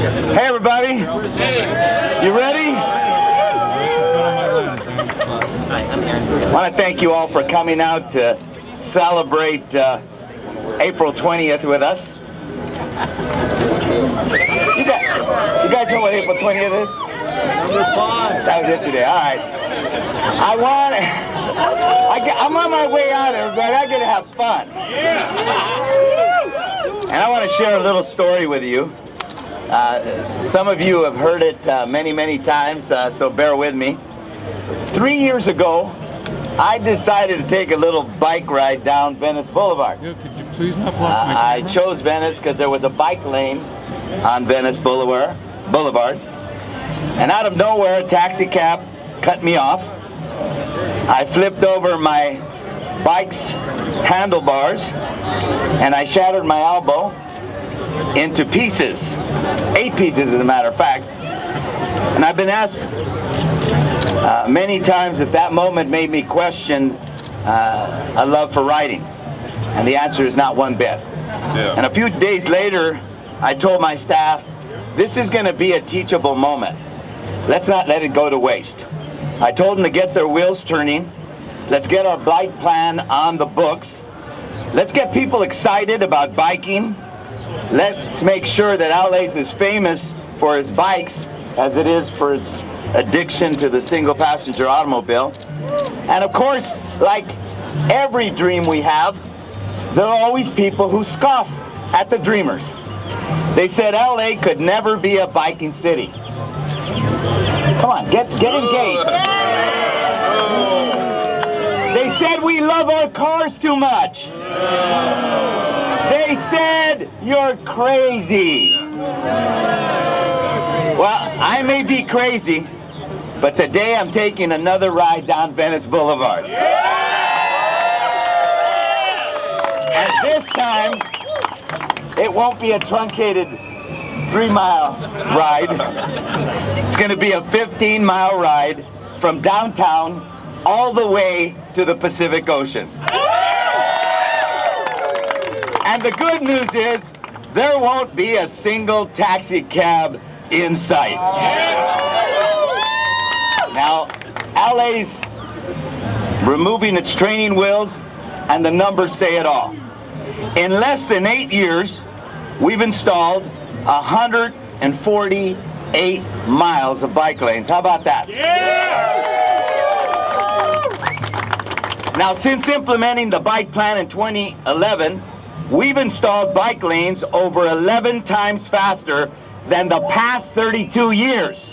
Hey everybody, you ready? I want to thank you all for coming out to celebrate April 20th with us. You guys know what April 20th is? Number 5. That was yesterday, all right. I'm on my way out, everybody. I'm going to have fun. And I want to share a little story with you. Some of you have heard it many times, so bear with me. 3 years ago, I decided to take a little bike ride down Venice Boulevard. Could you please not block my camera? I chose Venice because there was a bike lane on Venice Boulevard. And out of nowhere, a taxi cab cut me off. I flipped over my bike's handlebars and I shattered my elbow into pieces. 8 pieces, as a matter of fact. And I've been asked many times if that moment made me question a love for riding. And the answer is not one bit. Yeah. And a few days later, I told my staff, this is going to be a teachable moment. Let's not let it go to waste. I told them to get their wheels turning. Let's get our bike plan on the books. Let's get people excited about biking. Let's make sure that LA is as famous for its bikes as it is for its addiction to the single-passenger automobile. And of course, like every dream we have, there are always people who scoff at the dreamers. They said LA could never be a biking city. Come on, get engaged. They said we love our cars too much. They said you're crazy. Well, I may be crazy, but today I'm taking another ride down Venice Boulevard. And this time, it won't be a truncated 3-mile ride. It's going to be a 15-mile ride from downtown all the way to the Pacific Ocean. And the good news is, there won't be a single taxi cab in sight. Now, LA's removing its training wheels, and the numbers say it all. In less than 8 years, we've installed 148 miles of bike lanes. How about that? Yeah! Now, since implementing the bike plan in 2011, we've installed bike lanes over 11 times faster than the past 32 years.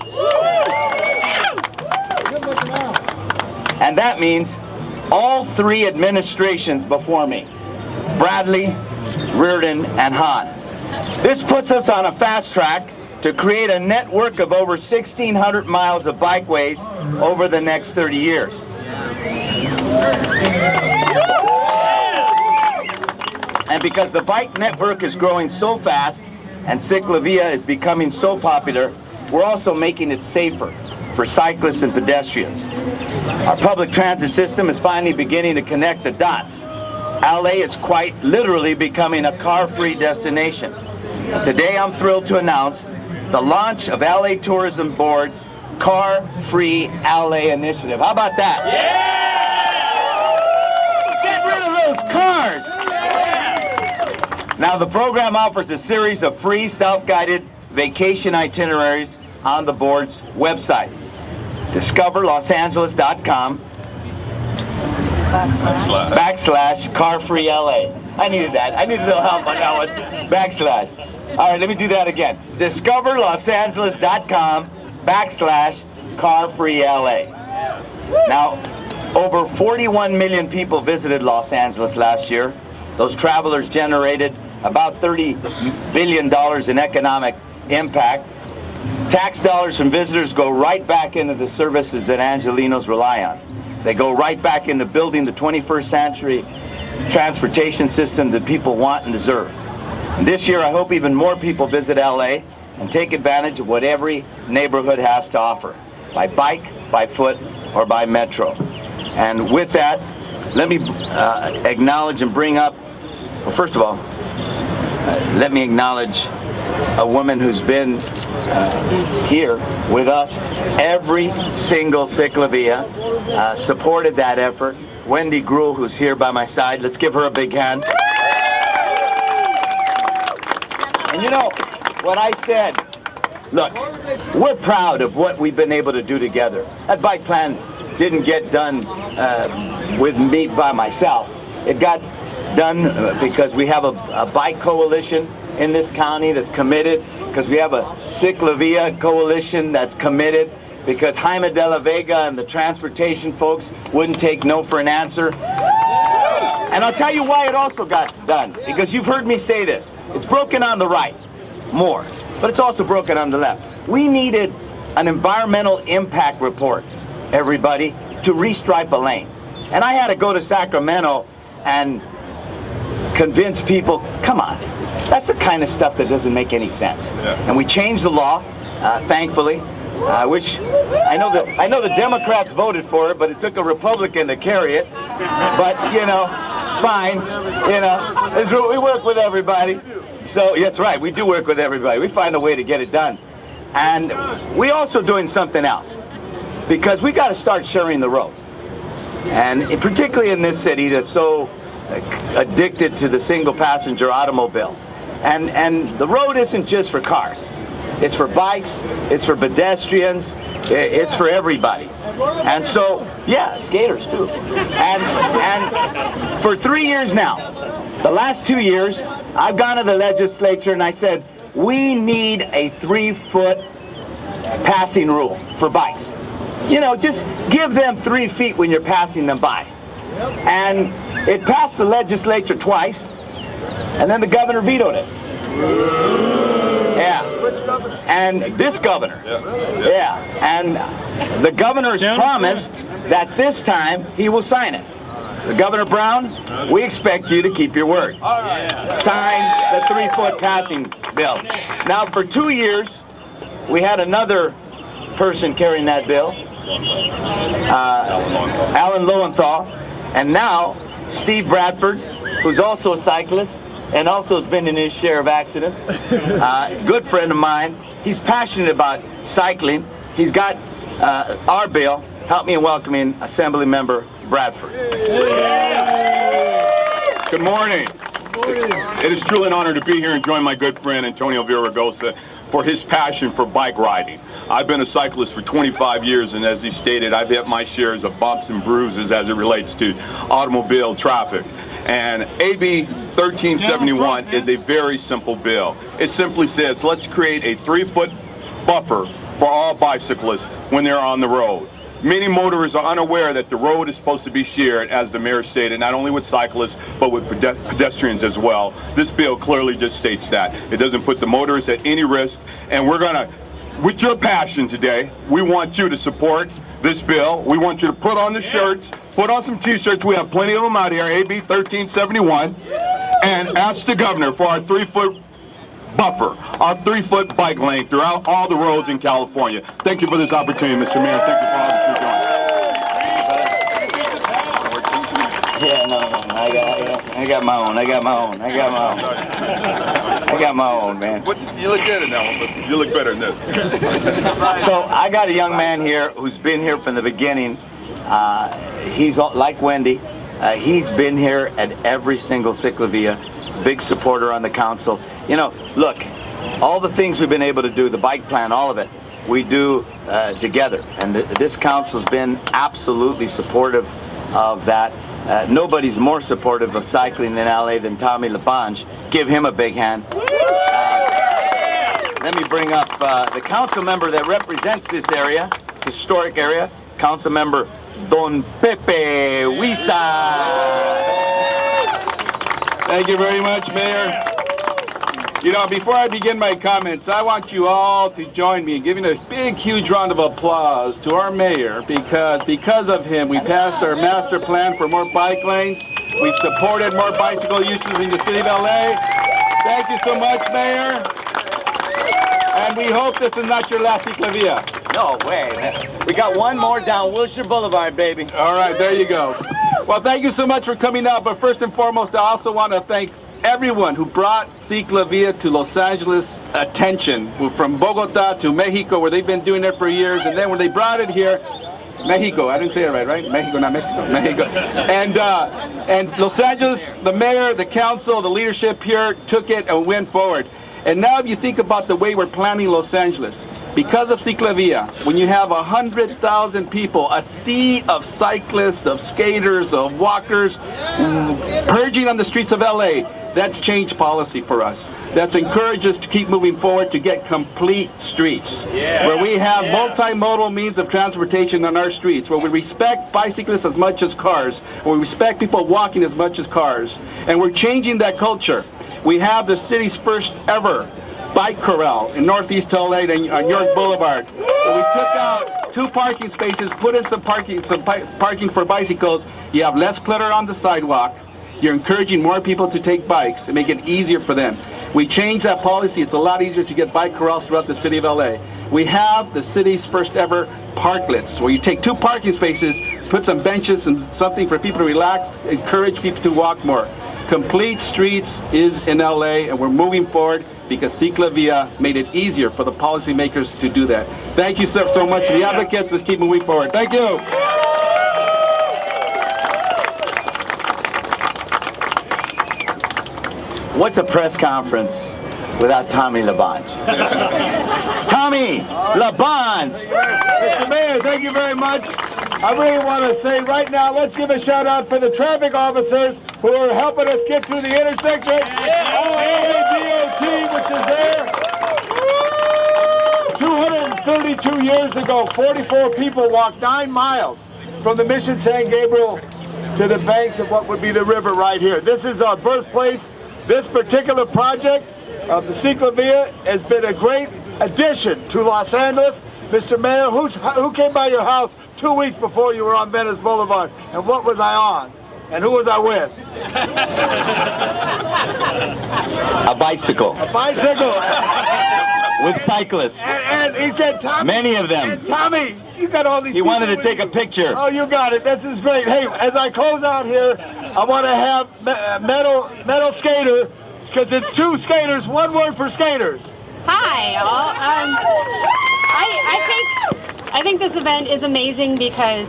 And that means all 3 administrations before me, Bradley, Reardon, and Hahn. This puts us on a fast track to create a network of over 1,600 miles of bikeways over the next 30 years. And because the bike network is growing so fast and CicLAVia is becoming so popular, we're also making it safer for cyclists and pedestrians. Our public transit system is finally beginning to connect the dots. LA is quite literally becoming a car-free destination. And today I'm thrilled to announce the launch of LA Tourism Board Car Free LA Initiative. How about that? Yeah! Get rid of those cars! Now the program offers a series of free self-guided vacation itineraries on the board's website. DiscoverLosAngeles.com / Car Free LA. I needed that. I needed a little help on that one. / All right, let me do that again. DiscoverLosAngeles.com / Car Free LA. Now, over 41 million people visited Los Angeles last year. Those travelers generated about $30 billion in economic impact. Tax dollars from visitors go right back into the services that Angelenos rely on. They go right back into building the 21st century transportation system that people want and deserve. And this year, I hope even more people visit LA and take advantage of what every neighborhood has to offer, by bike, by foot, or by metro. And with that, let me acknowledge and bring up, well, first of all, let me acknowledge a woman who's been here with us every single CicLAVia, supported that effort. Wendy Gruhl, who's here by my side. Let's give her a big hand. And you know what I said, look, we're proud of what we've been able to do together. That bike plan didn't get done with me by myself. It got done because we have a bike coalition in this county that's committed, because we have a CicLAVia coalition that's committed, because Jaime de la Vega and the transportation folks wouldn't take no for an answer. And I'll tell you why it also got done, because you've heard me say this. It's broken on the right, more, but it's also broken on the left. We needed an environmental impact report, everybody, to restripe a lane. And I had to go to Sacramento and convince people, come on, that's the kind of stuff that doesn't make any sense. And we changed the law, thankfully. I know the Democrats voted for it, but it took a Republican to carry it. But you know, fine. You know, we work with everybody. So that's right, we do work with everybody. We find a way to get it done. And we also doing something else, because we got to start sharing the road. And particularly in this city that's so addicted to the single passenger automobile. And the road isn't just for cars. It's for bikes, it's for pedestrians, it's for everybody. And so, yeah, skaters too. And for 3 years now, the last 2 years, I've gone to the legislature and I said, we need a 3-foot passing rule for bikes. You know, just give them 3 feet when you're passing them by. And it passed the legislature twice, and then the governor vetoed it. Yeah. And this governor. Yeah. And the governor has promised that this time he will sign it. So Governor Brown, we expect you to keep your word. Sign the 3-foot passing bill. Now, for 2 years, we had another person carrying that bill, Alan Lowenthal, and now Steve Bradford, who's also a cyclist and also has been in his share of accidents. Good friend of mine. He's passionate about cycling. He's got our bill. Help me in welcoming Assembly Member Bradford. Good morning. It is truly an honor to be here and join my good friend Antonio Villaraigosa for his passion for bike riding. I've been a cyclist for 25 years, and as he stated, I've hit my shares of bumps and bruises as it relates to automobile traffic. And AB 1371 is a very simple bill. It simply says, let's create a 3-foot buffer for all bicyclists when they're on the road. Many motorists are unaware that the road is supposed to be shared, as the mayor stated, not only with cyclists, but with pedestrians as well. This bill clearly just states that. It doesn't put the motorists at any risk, and we're gonna, with your passion today, we want you to support this bill. We want you to put on the shirts, put on some t-shirts, we have plenty of them out here, AB 1371, and ask the governor for our 3-foot buffer, our 3-foot bike lane throughout all the roads in California. Thank you for this opportunity, Mr. Mayor. Thank you for all that you're doing. Yeah, no, I got my own, man. You look good in that one, but you look better in this. So I got a young man here who's been here from the beginning. He's like Wendy. He's been here at every single CicLAVia. Big supporter on the council. You know, look, all the things we've been able to do, the bike plan, all of it, we do together. And this council's been absolutely supportive of that. Nobody's more supportive of cycling in LA than Tommy LaBonge. Give him a big hand. Let me bring up the council member that represents this area, historic area, Council Member Don Pepe Huiza. Thank you very much, Mayor. You know, before I begin my comments, I want you all to join me in giving a big, huge round of applause to our mayor, because of him, we passed our master plan for more bike lanes. We've supported more bicycle uses in the city of LA. Thank you so much, Mayor. And we hope this is not your last CicLAVia. No way, man. We got one more down Wilshire Boulevard, baby. All right, there you go. Well, thank you so much for coming out, but first and foremost, I also want to thank everyone who brought CicLAVia to Los Angeles attention, from Bogota to Mexico, where they've been doing it for years, and then when they brought it here, Mexico, I didn't say it right? Mexico, not Mexico, Mexico. And Los Angeles, the mayor, the council, the leadership here took it and went forward. And now if you think about the way we're planning Los Angeles, because of CicLAVia, when you have 100,000 people, a sea of cyclists, of skaters, of walkers, purging on the streets of LA, that's changed policy for us. That's encouraged us to keep moving forward to get complete streets, where we have multimodal means of transportation on our streets, where we respect bicyclists as much as cars, where we respect people walking as much as cars, and we're changing that culture. We have the city's first ever bike corral in Northeast LA on York Boulevard. Where we took out 2 parking spaces, put in some parking for bicycles. You have less clutter on the sidewalk. You're encouraging more people to take bikes and make it easier for them. We changed that policy. It's a lot easier to get bike corrals throughout the city of LA. We have the city's first ever parklets, where you take 2 parking spaces, put some benches and something for people to relax, encourage people to walk more. Complete streets is in LA, and we're moving forward because CicLAVia made it easier for the policymakers to do that. Thank you so much to the advocates. Let's keep moving forward. Thank you. What's a press conference without Tommy LaBonge? Tommy LaBonge! Mr. Mayor, thank you very much. I really want to say right now, let's give a shout out for the traffic officers who are helping us get through the intersection. All LADOT, which is there. 232 years ago, 44 people walked 9 miles from the Mission San Gabriel to the banks of what would be the river right here. This is our birthplace. This particular project of the CicLAVia has been a great addition to Los Angeles. Mr. Mayor, who came by your house 2 weeks before you were on Venice Boulevard? And what was I on? And who was I with? A bicycle. A bicycle. With cyclists. And he said, Tommy. Many of them. And Tommy, you got all these He wanted to people take a with you. picture. Oh, you got it. This is great. Hey, as I close out here, I want to have metal skater, because it's 2 skaters, 1 word for skaters. Hi, all. I think this event is amazing because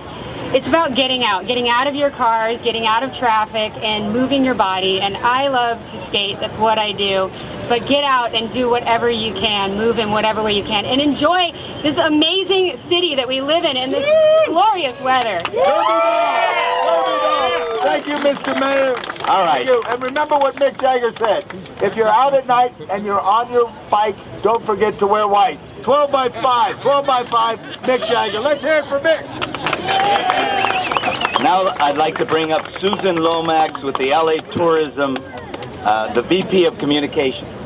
it's about getting out of your cars, getting out of traffic, and moving your body. And I love to skate. That's what I do. But get out and do whatever you can, move in whatever way you can, and enjoy this amazing city that we live in this glorious weather. Thank you, Mr. Mayor. All right. Thank you. And remember what Mick Jagger said. If you're out at night and you're on your bike, don't forget to wear white. 12 by 5, 12 by 5, Mick Jagger. Let's hear it for Mick. Now I'd like to bring up Susan Lomax with the LA Tourism, the VP of Communications.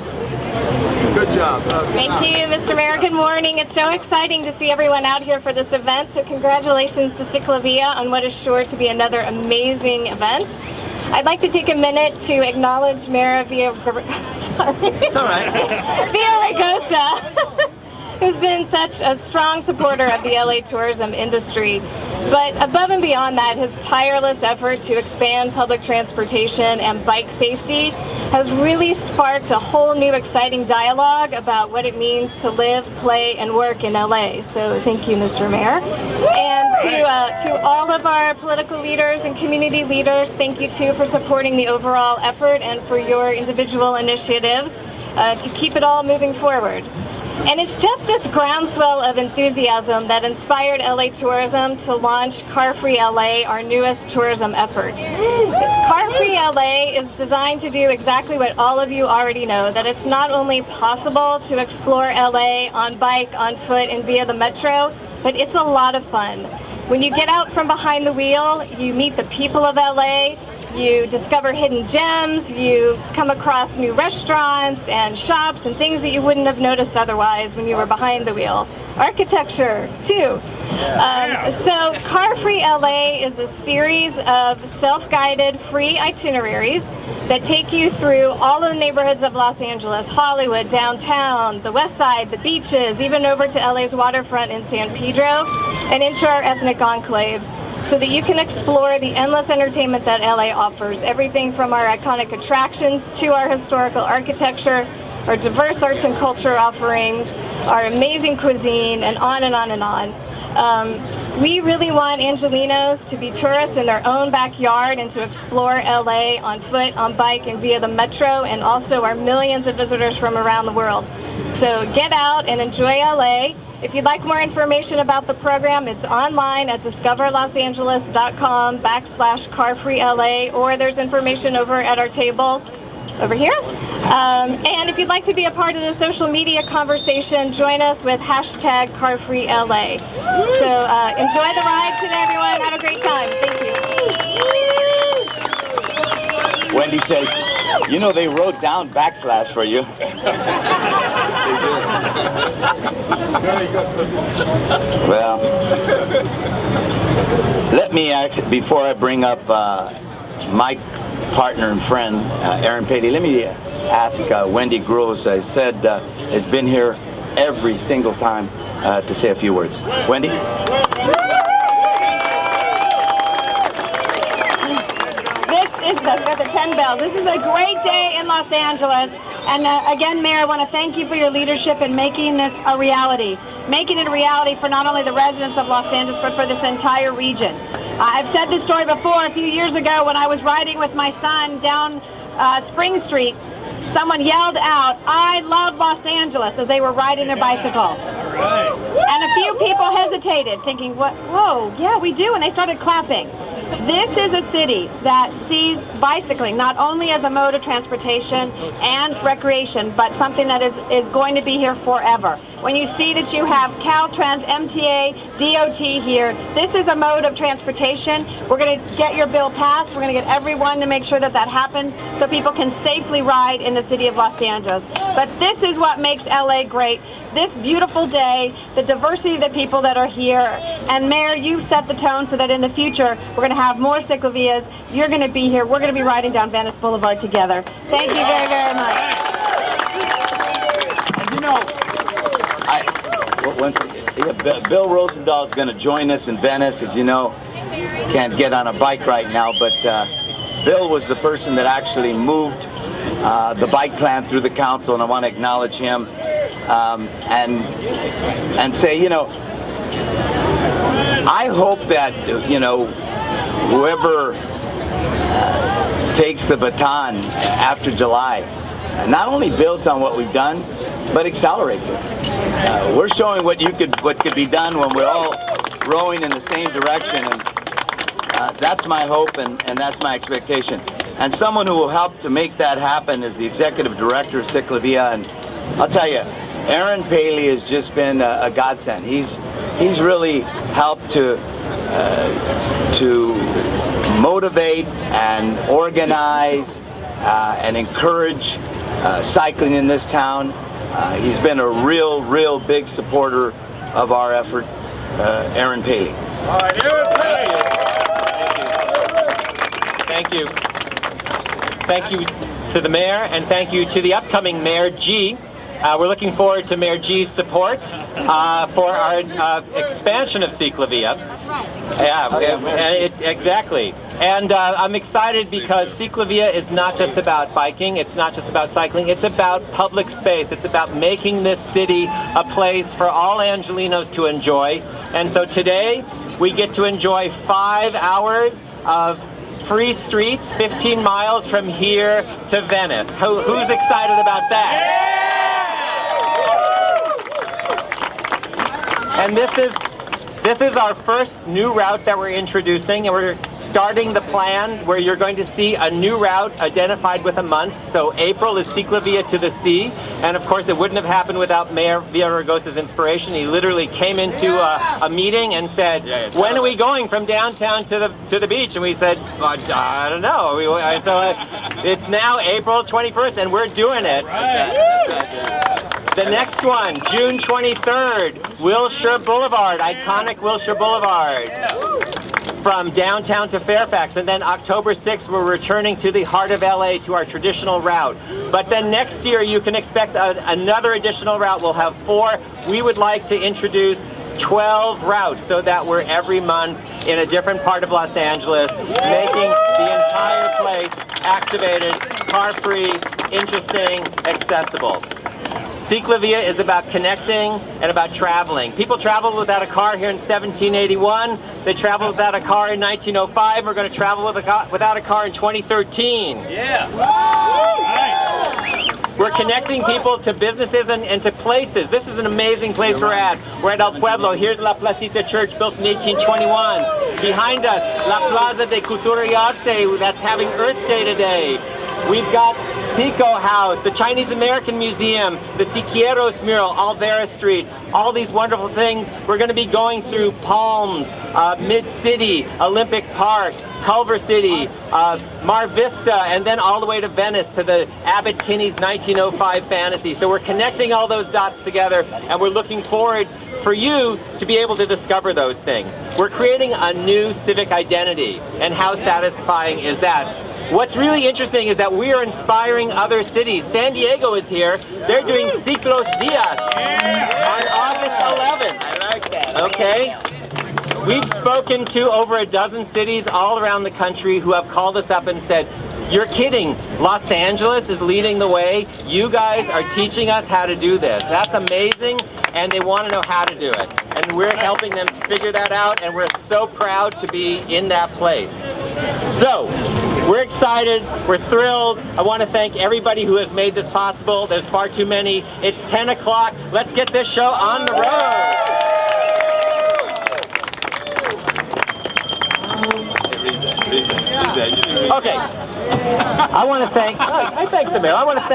Good job. Thank you, Mr. Mayor. Good morning. It's so exciting to see everyone out here for this event. So congratulations to CicLAVia on what is sure to be another amazing event. I'd like to take a minute to acknowledge Mayor Villaraigosa, who's been such a strong supporter of the LA tourism industry. But above and beyond that, his tireless effort to expand public transportation and bike safety has really sparked a whole new exciting dialogue about what it means to live, play, and work in LA. So thank you, Mr. Mayor. And to all of our political leaders and community leaders, thank you too for supporting the overall effort and for your individual initiatives to keep it all moving forward. And it's just this groundswell of enthusiasm that inspired LA Tourism to launch Car Free LA, our newest tourism effort. Car Free LA is designed to do exactly what all of you already know, that it's not only possible to explore LA on bike, on foot, and via the metro, but it's a lot of fun. When you get out from behind the wheel, you meet the people of LA, you discover hidden gems, you come across new restaurants and shops and things that you wouldn't have noticed otherwise when you were behind the wheel. Architecture, too. So Car Free LA is a series of self-guided free itineraries that take you through all of the neighborhoods of Los Angeles, Hollywood, downtown, the west side, the beaches, even over to LA's waterfront in San Pedro, and into our ethnic enclaves. so that you can explore the endless entertainment that LA offers. Everything from our iconic attractions to our historical architecture, our diverse arts and culture offerings, our amazing cuisine, and on and on and on. We really want Angelenos to be tourists in their own backyard and to explore LA on foot, on bike, and via the metro, and also our millions of visitors from around the world. So get out and enjoy LA. If you'd like more information about the program, it's online at discoverlosangeles.com/carfreela, or there's information over at our table over here. And if you'd like to be a part of the social media conversation, join us with #CarFreeLA. So enjoy the ride today, everyone. Have a great time. Thank you. Wendy says, you know, they wrote down / for you. Well, let me actually, before I bring up my partner and friend, Aaron Paley, let me ask Wendy Groves, I said, has been here every single time to say a few words. Wendy? This is the 10 bells. This is a great day in Los Angeles. And again, Mayor, I want to thank you for your leadership in making this a reality. Making it a reality for not only the residents of Los Angeles, but for this entire region. I've said this story before. A few years ago when I was riding with my son down Spring Street, someone yelled out, "I love Los Angeles," as they were riding their bicycle. And a few people hesitated, thinking, "What? Whoa, yeah, we do," and they started clapping. This is a city that sees bicycling not only as a mode of transportation and recreation, but something that is going to be here forever. When you see that you have Caltrans, MTA, DOT here, this is a mode of transportation. We're going to get your bill passed. We're going to get everyone to make sure that that happens so people can safely ride in the city of Los Angeles. But this is what makes LA great. This beautiful day, the diversity of the people that are here, and Mayor, you set the tone so that in the future we're going to have more CicLAVias. You're going to be here. We're going to be riding down Venice Boulevard together. Thank you very, very much. And you know, Bill Rosendahl is going to join us in Venice. As you know, can't get on a bike right now, but Bill was the person that actually moved the bike plan through the council, and I want to acknowledge him and say, you know, I hope that, you know, whoever takes the baton after July not only builds on what we've done, but accelerates it. We're showing what could be done when we're all rowing in the same direction, and that's my hope and that's my expectation. And someone who will help to make that happen is the executive director of CicLAVia, and I'll tell you, Aaron Paley has just been a godsend. He's really helped to motivate and organize and encourage cycling in this town. He's been a real big supporter of our effort, Aaron Paley. All right, Aaron Paley. Thank you. Thank you to the mayor, and thank you to the upcoming Mayor G. We're looking forward to Mayor G's support for our expansion of CicLAVia. That's right. Yeah, exactly. And I'm excited because CicLAVia is not just about biking, it's not just about cycling, it's about public space. It's about making this city a place for all Angelenos to enjoy. And so today, we get to enjoy 5 hours of free streets, 15 miles from here to Venice. Who's excited about that? And this is our first new route that we're introducing, and we're starting the plan where you're going to see a new route identified with a month. So April is CicLAVia to the Sea, and of course it wouldn't have happened without Mayor Villaraigosa's inspiration. He literally came into a meeting and said, "When are we going from downtown to the beach?" And we said, "I don't know." So it's now April 21st, and we're doing it. The next one, June 23rd, Wilshire Boulevard, iconic Wilshire Boulevard, from downtown to Fairfax. And then October 6th, we're returning to the heart of LA to our traditional route. But then next year, you can expect another additional route. We'll have 4. We would like to introduce 12 routes so that we're every month in a different part of Los Angeles, making the entire place activated, car-free, interesting, accessible. CicLAVia is about connecting and about traveling. People traveled without a car here in 1781. They traveled without a car in 1905. We're going to travel without a car in 2013. Yeah. We're connecting people to businesses and to places. This is an amazing place we're at. We're at El Pueblo. Here's La Placita Church, built in 1821. Behind us, La Plaza de Cultura y Arte, that's having Earth Day today. We've got Pico House, the Chinese American Museum, the Siqueiros mural, Alvera Street, all these wonderful things. We're going to be going through Palms, Mid-City, Olympic Park, Culver City, Mar Vista, and then all the way to Venice to the Abbott Kinney's 1905 Fantasy. So we're connecting all those dots together, and we're looking forward for you to be able to discover those things. We're creating a new civic identity, and how satisfying is that? What's really interesting is that we are inspiring other cities. San Diego is here. They're doing Ciclos Dias on August 11th. I like that. Okay? We've spoken to over a dozen cities all around the country who have called us up and said, "You're kidding, Los Angeles is leading the way. You guys are teaching us how to do this." That's amazing, and they want to know how to do it. And we're helping them to figure that out, and we're so proud to be in that place. So, we're excited, we're thrilled. I want to thank everybody who has made this possible. There's far too many. It's 10 o'clock. Let's get this show on the road. Okay. I want to thank. I thank the mayor. I want to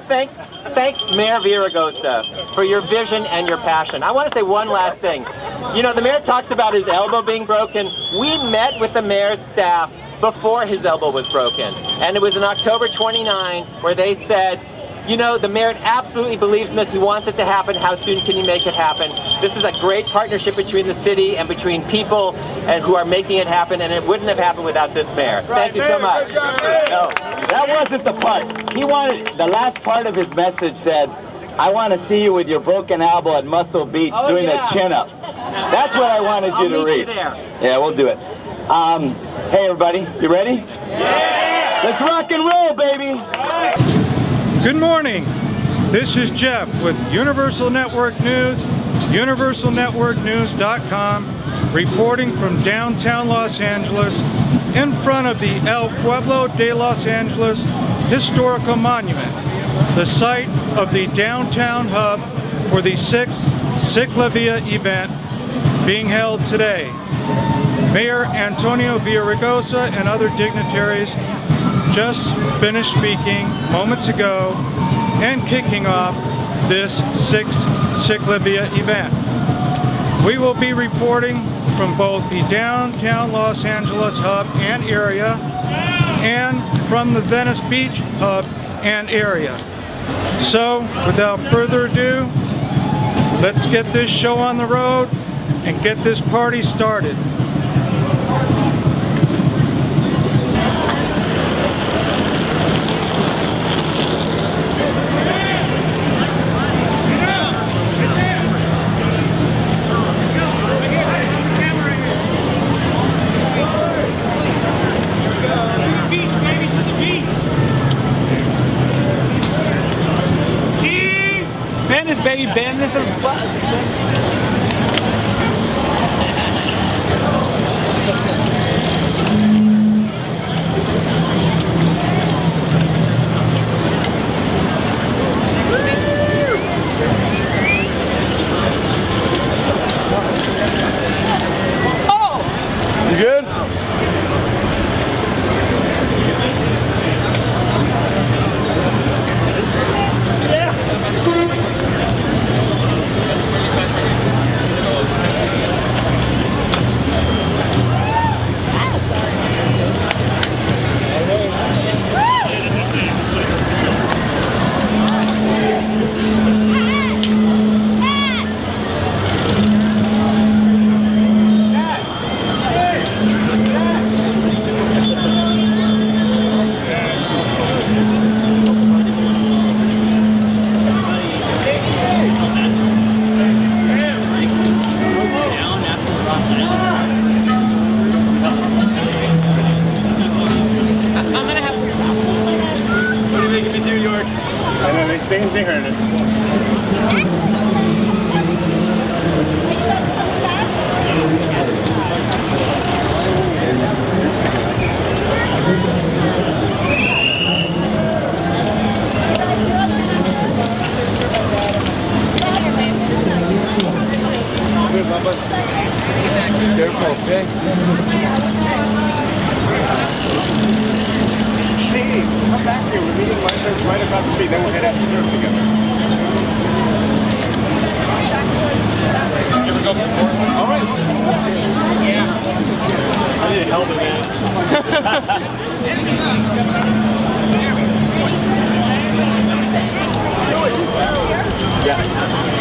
thank. Thanks, Mayor Villaraigosa, for your vision and your passion. I want to say one last thing. You know, the mayor talks about his elbow being broken. We met with the mayor's staff before his elbow was broken, and it was in October 29 where they said, you know, the mayor absolutely believes in this. He wants it to happen. How soon can you make it happen? This is a great partnership between the city and between people and who are making it happen, and it wouldn't have happened without this mayor. Thank you so much. No, that wasn't the part. He wanted, the last part of his message said, "I want to see you with your broken elbow at Muscle Beach doing the chin-up." That's what I wanted you to read. Yeah, we'll do it. Hey everybody, you ready? Yeah! Let's rock and roll, baby! Good morning. This is Jeff with Universal Network News, universalnetworknews.com, reporting from downtown Los Angeles in front of the El Pueblo de Los Angeles Historical Monument, the site of the downtown hub for the Sixth CicLAVia Event being held today. Mayor Antonio Villaraigosa and other dignitaries just finished speaking moments ago and kicking off this Sixth CicLAVia event. We will be reporting from both the downtown Los Angeles hub and area and from the Venice Beach Hub and area. So, without further ado, let's get this show on the road and get this party started. Baby Ben, this is a bust. Oh! You good? Careful, okay? Hey, come back here. We're meeting right across the street. Then we'll head out to surf together. You ever go before? All right, we'll see. Yeah. I need help, man.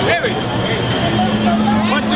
Harry! 1,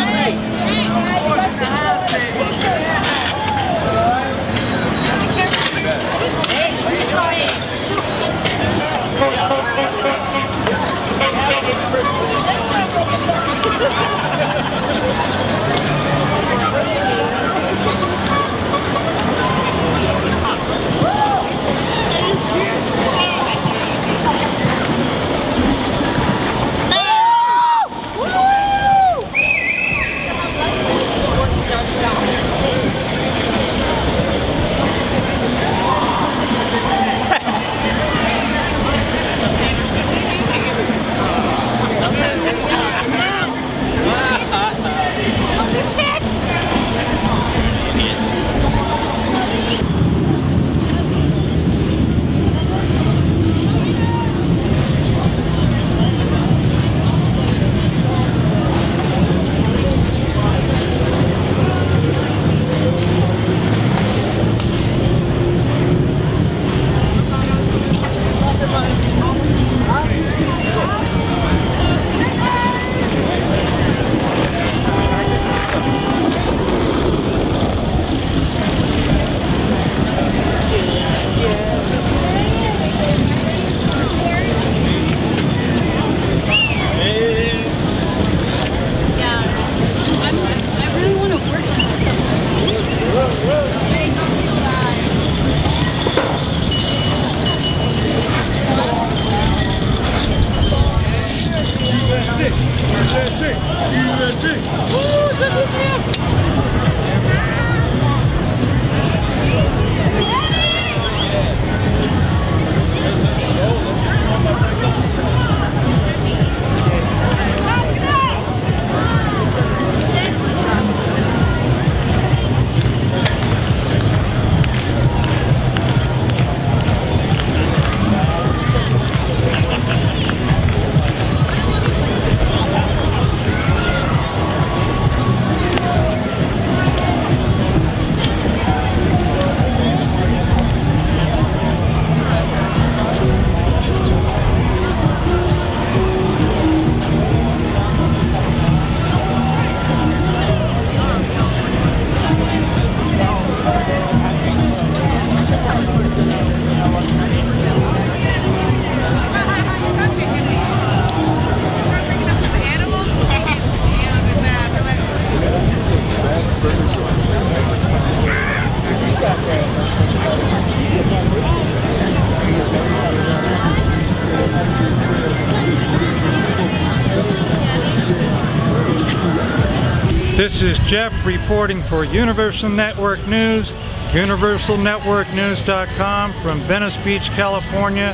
This is Jeff reporting for Universal Network News, universalnetworknews.com from Venice Beach, California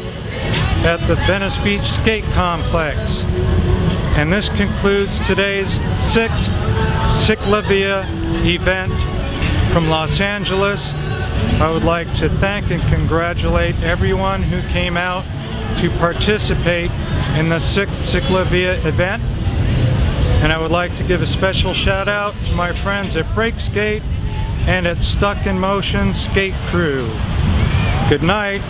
at the Venice Beach Skate Complex. And this concludes today's Sixth CicLAVia event from Los Angeles. I would like to thank and congratulate everyone who came out to participate in the Sixth CicLAVia event. And I would like to give a special shout out to my friends at Break Skate and at Stuck in Motion Skate Crew. Good night.